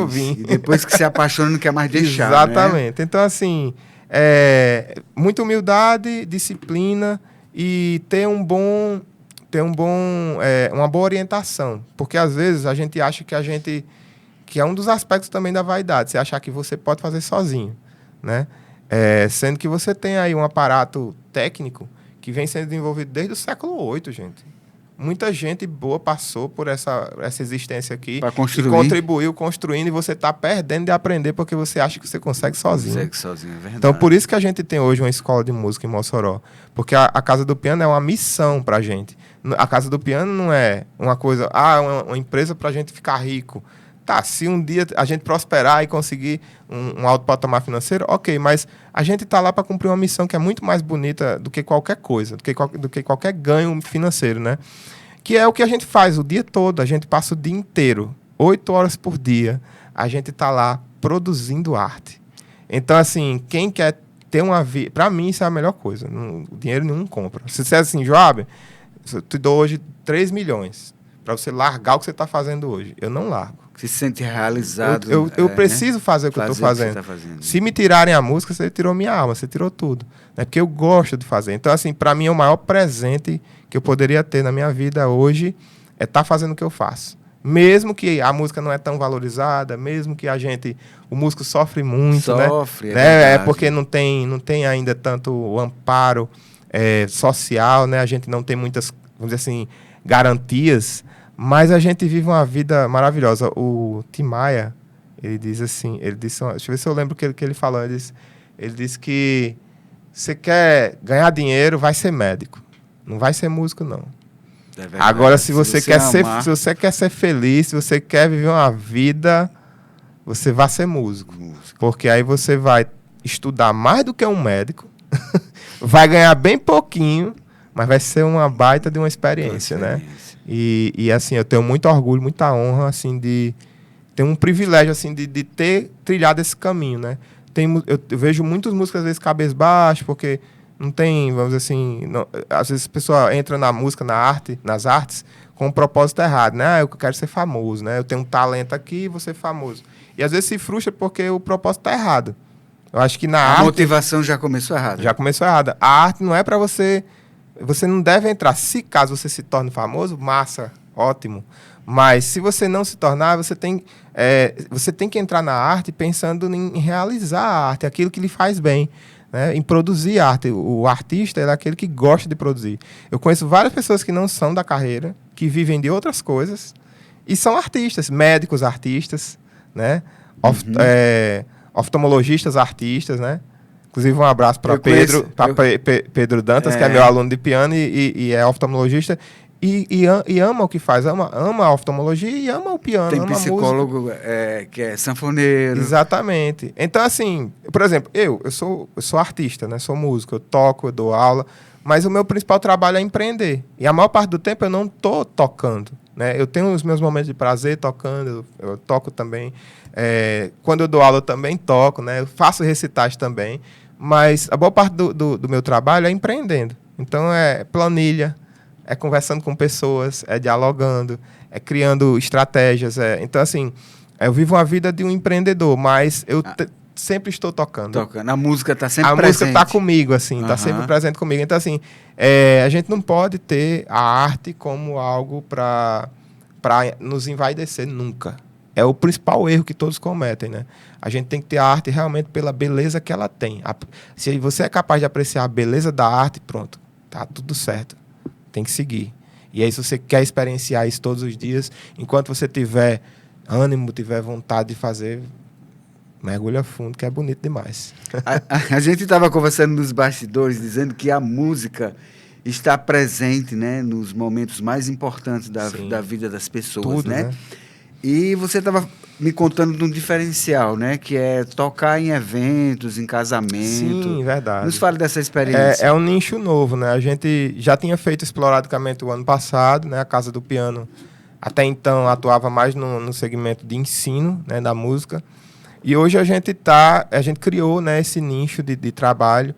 vim. E depois que se apaixona, não quer mais deixar. Exatamente. Né? Então, assim, muita humildade, disciplina e ter uma boa orientação. Porque, às vezes, a gente acha que é um dos aspectos também da vaidade, você achar que você pode fazer sozinho, né? Sendo que você tem aí um aparato técnico que vem sendo desenvolvido desde o século VIII, gente. Muita gente boa passou por essa existência aqui e contribuiu construindo, e você está perdendo de aprender porque você acha que você consegue sozinho. Consegue sozinho, é verdade. Então, por isso que a gente tem hoje uma escola de música em Mossoró. Porque a Casa do Piano é uma missão para a gente. A Casa do Piano não é uma coisa, uma empresa para a gente ficar rico. Tá, se um dia a gente prosperar e conseguir um alto patamar financeiro, ok, mas a gente está lá para cumprir uma missão que é muito mais bonita do que qualquer coisa, do que qualquer ganho financeiro, né? Que é o que a gente faz o dia todo, a gente passa o dia inteiro, 8 horas por dia, a gente está lá produzindo arte. Então, assim, quem quer ter uma vida... Para mim, isso é a melhor coisa. O dinheiro nenhum compra. Se você é assim, Joab, eu te dou hoje 3 milhões para você largar o que você está fazendo hoje. Eu não largo. Se sente realizado. Eu preciso fazer o que eu estou fazendo. Se me tirarem a música, você tirou minha alma, você tirou tudo. Né? Porque eu gosto de fazer. Então, assim, para mim, é o maior presente que eu poderia ter na minha vida hoje é estar fazendo o que eu faço. Mesmo que a música não é tão valorizada, mesmo que o músico sofre muito, sofre, né? Porque não tem ainda tanto amparo social, né? A gente não tem muitas, vamos dizer assim, garantias, mas a gente vive uma vida maravilhosa. O Tim Maia, ele disse assim, deixa eu ver se eu lembro o que ele falou, ele disse que você quer ganhar dinheiro, vai ser médico, não vai ser músico, não. Agora, se você quer ser feliz, se você quer viver uma vida, você vai ser músico. Porque aí você vai estudar mais do que um médico, vai ganhar bem pouquinho, mas vai ser uma baita de uma experiência, né? E assim, eu tenho muito orgulho, muita honra, assim, de ter um privilégio, assim, de ter trilhado esse caminho, né? Eu vejo muitos músicos, às vezes, cabisbaixo, porque não tem, vamos dizer assim... às vezes a pessoa entra na música, nas artes, com um propósito errado, né? Eu quero ser famoso, né? Eu tenho um talento aqui e vou ser famoso. E às vezes se frustra porque o propósito está errado. Eu acho que a motivação já começou errada. Já começou errada. A arte não é para você... Você não deve entrar. Se caso você se torne famoso, massa, ótimo. Mas se você não se tornar, você tem que entrar na arte pensando em realizar a arte, aquilo que lhe faz bem. Né, em produzir arte. O artista é aquele que gosta de produzir. Eu conheço várias pessoas que não são da carreira, que vivem de outras coisas, e são artistas, médicos artistas, né? Oftalmologistas artistas, né? Inclusive, um abraço para Pedro Dantas, que é meu aluno de piano e é oftalmologista. E ama o que faz, ama a oftalmologia e ama o piano. Tem psicólogo que é sanfoneiro. Exatamente. Então, assim, por exemplo, eu sou artista, né? Sou músico, eu toco, eu dou aula, mas o meu principal trabalho é empreender. E a maior parte do tempo eu não estou tocando. Né? Eu tenho os meus momentos de prazer tocando, eu toco também. Quando eu dou aula, eu também toco, né? Eu faço recitais também, mas a boa parte do meu trabalho é empreendendo. Então, é planilha, é conversando com pessoas, é dialogando, é criando estratégias. Então, assim, Eu vivo uma vida de um empreendedor, mas eu sempre estou tocando. A música está sempre presente. A música está comigo, assim, está sempre presente comigo. Então, assim, a gente não pode ter a arte como algo para nos envaidecer nunca. É o principal erro que todos cometem, né? A gente tem que ter a arte realmente pela beleza que ela tem. Se você é capaz de apreciar a beleza da arte, pronto, tá tudo certo. Tem que seguir. E aí, se você quer experienciar isso todos os dias, enquanto você tiver ânimo, tiver vontade de fazer, mergulha fundo, que é bonito demais. A gente estava conversando nos bastidores, dizendo que a música está presente, né, nos momentos mais importantes da vida das pessoas. Tudo, né? E você estava me contando de um diferencial, né? Que é tocar em eventos, em casamento. Sim, verdade. Nos fale dessa experiência. É um nicho novo, né? A gente já tinha feito esporadicamente o ano passado, né? A Casa do Piano, até então, atuava mais no segmento de ensino, né? Da música. E hoje a gente criou, né? Esse nicho de trabalho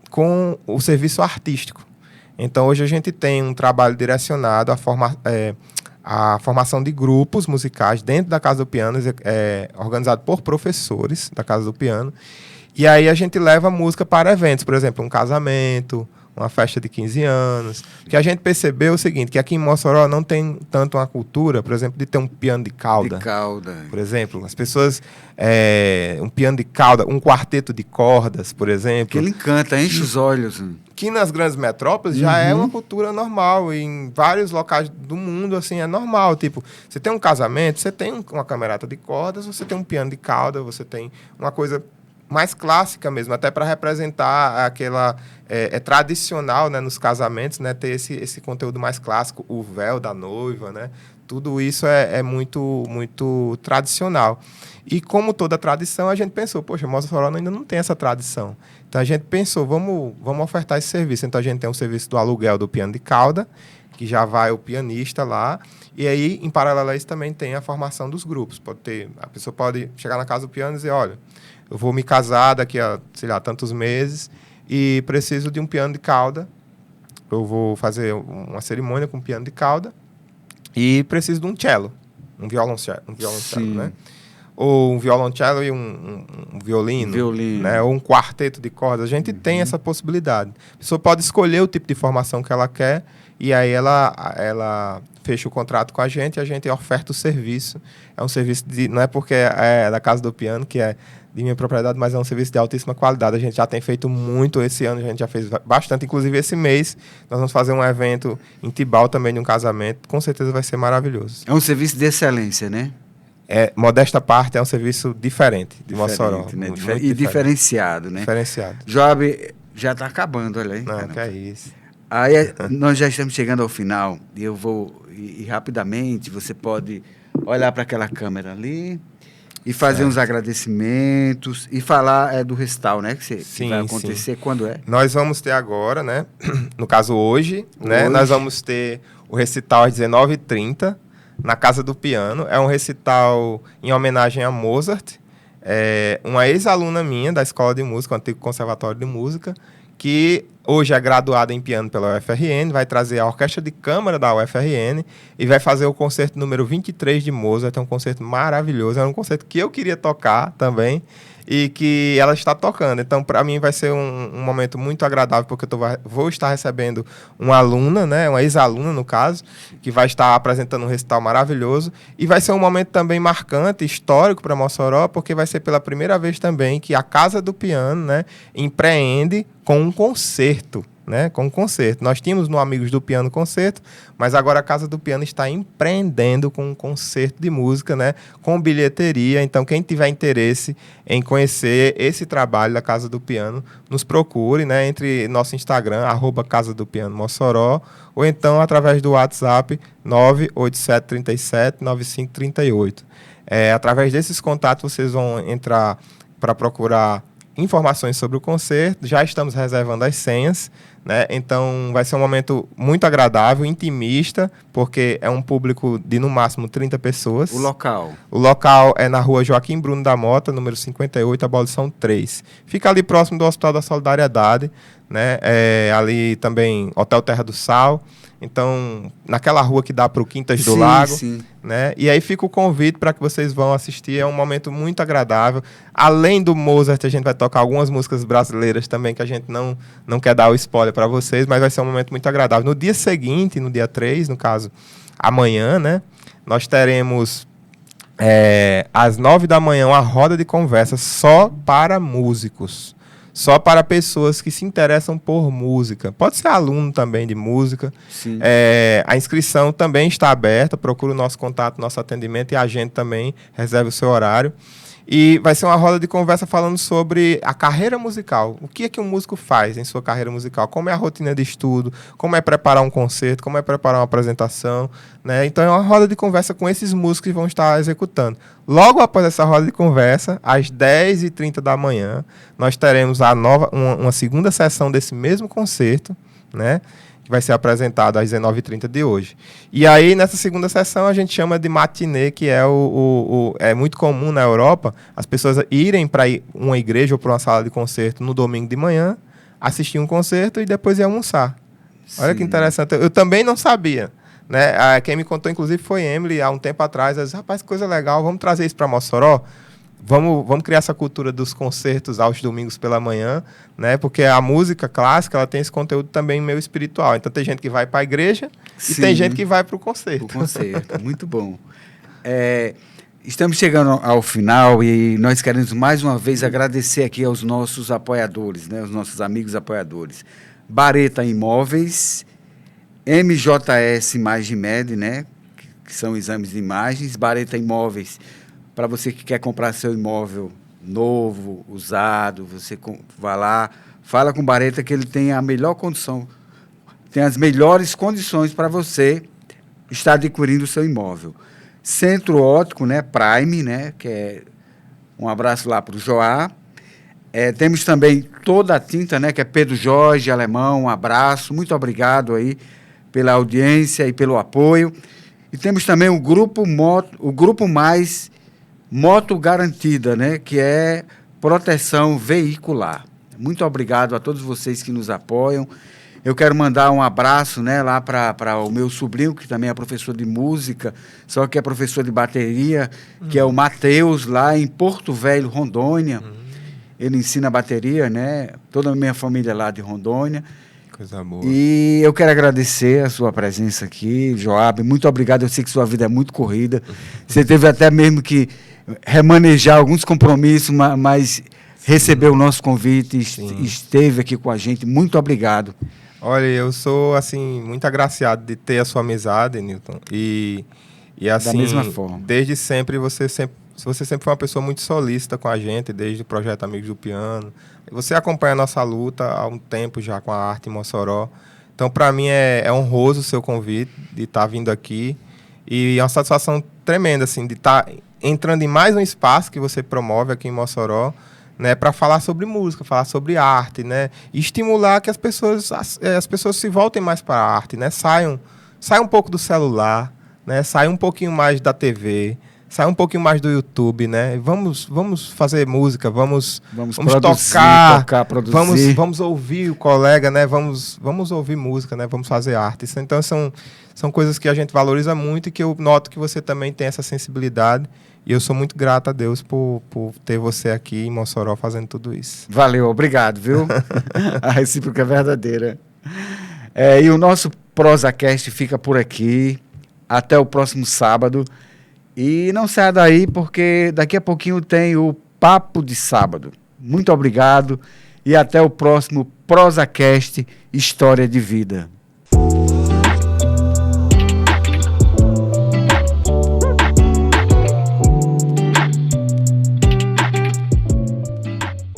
com o serviço artístico. Então, hoje a gente tem um trabalho direcionado a formação de grupos musicais dentro da Casa do Piano, organizado por professores da Casa do Piano. E aí a gente leva música para eventos, por exemplo, um casamento, uma festa de 15 anos. Que a gente percebeu o seguinte, que aqui em Mossoró não tem tanto uma cultura, por exemplo, de ter um piano de cauda. De cauda. Por exemplo, as pessoas... um piano de cauda, um quarteto de cordas, por exemplo. Que ele encanta, enche os olhos. Que nas grandes metrópoles já é uma cultura normal. E em vários locais do mundo, assim, é normal. Tipo, você tem um casamento, você tem uma camerata de cordas, você tem um piano de cauda, você tem uma coisa mais clássica mesmo, até para representar aquela... É tradicional, né, nos casamentos, né, ter esse conteúdo mais clássico, o véu da noiva, né? Tudo isso é muito, muito tradicional. E como toda tradição, a gente pensou, poxa, Mossoró ainda não tem essa tradição. Então a gente pensou, vamos ofertar esse serviço. Então a gente tem um serviço do aluguel do piano de cauda, que já vai o pianista lá. E aí, em paralelo a isso, também tem a formação dos grupos. A pessoa pode chegar na casa do piano e dizer, olha, eu vou me casar daqui a, sei lá, tantos meses e preciso de um piano de cauda. Eu vou fazer uma cerimônia com piano de cauda e preciso de um cello, um violoncelo, né? Ou um violoncelo e um violino, né? Ou um quarteto de cordas. A gente tem essa possibilidade. A pessoa pode escolher o tipo de formação que ela quer e aí ela fecha o contrato com a gente e a gente oferta o serviço. É um serviço não é porque é da Casa do Piano, que é de minha propriedade, mas é um serviço de altíssima qualidade. A gente já tem feito muito esse ano, a gente já fez bastante. Inclusive, esse mês, nós vamos fazer um evento em Tibau também, de um casamento. Com certeza vai ser maravilhoso. É um serviço de excelência, né? Modesta parte, é um serviço diferente de Mossoró. Né? Diferenciado, né? Diferenciado. Job, já está acabando, olha aí. Não, que é isso. Aí, nós já estamos chegando ao final, e eu vou ir rapidamente, você pode olhar para aquela câmera ali e fazer uns agradecimentos e falar do recital, né? Que vai acontecer quando é? Nós vamos ter agora, né? No caso, hoje, né? Nós vamos ter o recital às 19h30 na Casa do Piano. É um recital em homenagem a Mozart. Uma ex-aluna minha da Escola de Música, o antigo Conservatório de Música, que hoje é graduada em piano pela UFRN, vai trazer a Orquestra de Câmara da UFRN e vai fazer o concerto número 23 de Mozart. É um concerto maravilhoso, é um concerto que eu queria tocar também e que ela está tocando. Então, para mim, vai ser um momento muito agradável, porque eu vou estar recebendo uma aluna, né, uma ex-aluna, no caso, que vai estar apresentando um recital maravilhoso. E vai ser um momento também marcante, histórico para Mossoró, porque vai ser pela primeira vez também que a Casa do Piano, né, empreende com um concerto. Né, com um concerto. Nós tínhamos no Amigos do Piano concerto, mas agora a Casa do Piano está empreendendo com um concerto de música, né, com bilheteria. Então, quem tiver interesse em conhecer esse trabalho da Casa do Piano, nos procure, né, entre nosso Instagram, @Casa do Piano Mossoró, ou então através do WhatsApp 987379538. Através desses contatos, vocês vão entrar para procurar informações sobre o concerto. Já estamos reservando as senhas, né? Então vai ser um momento muito agradável, intimista, porque é um público de no máximo 30 pessoas. O local é na rua Joaquim Bruno da Mota, número 58, Abolição 3. Fica ali próximo do Hospital da Solidariedade, né? Ali também Hotel Terra do Sal. Então, naquela rua que dá para o Quintas do Sim, Lago. sim. Né? E aí fica o convite para que vocês vão assistir. É um momento muito agradável. Além do Mozart, a gente vai tocar algumas músicas brasileiras também, que a gente não quer dar o spoiler para vocês, mas vai ser um momento muito agradável. No dia seguinte, no dia 3, no caso, amanhã, né? Nós teremos... às 9 da manhã, uma roda de conversa só para músicos, só para pessoas que se interessam por música. Pode ser aluno também de música. Sim. A inscrição também está aberta, procura o nosso contato, nosso atendimento, e a gente também reserva o seu horário. E vai ser uma roda de conversa falando sobre a carreira musical. O que é que um músico faz em sua carreira musical? Como é a rotina de estudo? Como é preparar um concerto? Como é preparar uma apresentação? Né? Então é uma roda de conversa com esses músicos que vão estar executando. Logo após essa roda de conversa, às 10h30 da manhã, nós teremos uma segunda sessão desse mesmo concerto, né? Que vai ser apresentado às 19h30 de hoje. E aí, nessa segunda sessão, a gente chama de matinê, que é muito comum na Europa, as pessoas irem para uma igreja ou para uma sala de concerto no domingo de manhã, assistir um concerto e depois ir almoçar. Sim. Olha que interessante. Eu também não sabia. Né? Quem me contou, inclusive, foi Emily, há um tempo atrás. Ela disse, rapaz, que coisa legal, vamos trazer isso para Mossoró? Vamos criar essa cultura dos concertos aos domingos pela manhã, né? Porque a música clássica, ela tem esse conteúdo também meio espiritual. Então tem gente que vai para a igreja e tem gente que vai para o concerto. O concerto, muito bom. Estamos chegando ao final e nós queremos mais uma vez agradecer aqui aos nossos apoiadores, né? Os nossos amigos apoiadores. Bareta Imóveis, MJS Imagem Med, né? Que são exames de imagens. Bareta Imóveis, para você que quer comprar seu imóvel novo, usado, você vai lá, fala com o Bareta que ele tem a melhor condição, tem as melhores condições para você estar adquirindo o seu imóvel. Centro Óptico, né, Prime, né, que é um abraço lá para o Joá. Temos também Toda a Tinta, né, que é Pedro Jorge, alemão, um abraço, muito obrigado aí pela audiência e pelo apoio. E temos também o Grupo Mais Moto Garantida, né, que é proteção veicular. Muito obrigado a todos vocês que nos apoiam. Eu quero mandar um abraço, né, lá para o meu sobrinho, que também é professor de música, só que é professor de bateria, que é o Matheus, lá em Porto Velho, Rondônia. Ele ensina bateria, né? Toda a minha família lá de Rondônia. Coisa boa. E eu quero agradecer a sua presença aqui, Joab. Muito obrigado. Eu sei que sua vida é muito corrida. Você teve até mesmo que remanejar alguns compromissos, mas recebeu o nosso convite, esteve aqui com a gente. Muito obrigado. Olha, eu sou assim muito agraciado de ter a sua amizade, Newton. E assim, da mesma forma. Desde sempre você sempre foi uma pessoa muito solícita com a gente, desde o projeto Amigos do Piano. Você acompanha a nossa luta há um tempo já com a arte em Mossoró. Então, para mim, é honroso o seu convite de estar vindo aqui. E é uma satisfação tremenda, assim, de estar entrando em mais um espaço que você promove aqui em Mossoró, né, para falar sobre música, falar sobre arte, né, e estimular que as pessoas se voltem mais para a arte, né, saiam um pouco do celular, né, saiam um pouquinho mais da TV, saiam um pouquinho mais do YouTube, né, vamos fazer música, vamos produzir, tocar, produzir. Vamos ouvir o colega, né, vamos ouvir música, né, vamos fazer arte. Então são coisas que a gente valoriza muito e que eu noto que você também tem essa sensibilidade. E eu sou muito grato a Deus por ter você aqui em Mossoró fazendo tudo isso. Valeu, obrigado, viu? A recíproca é verdadeira. E o nosso ProsaCast fica por aqui. Até o próximo sábado. E não saia daí, porque daqui a pouquinho tem o Papo de Sábado. Muito obrigado e até o próximo ProsaCast História de Vida.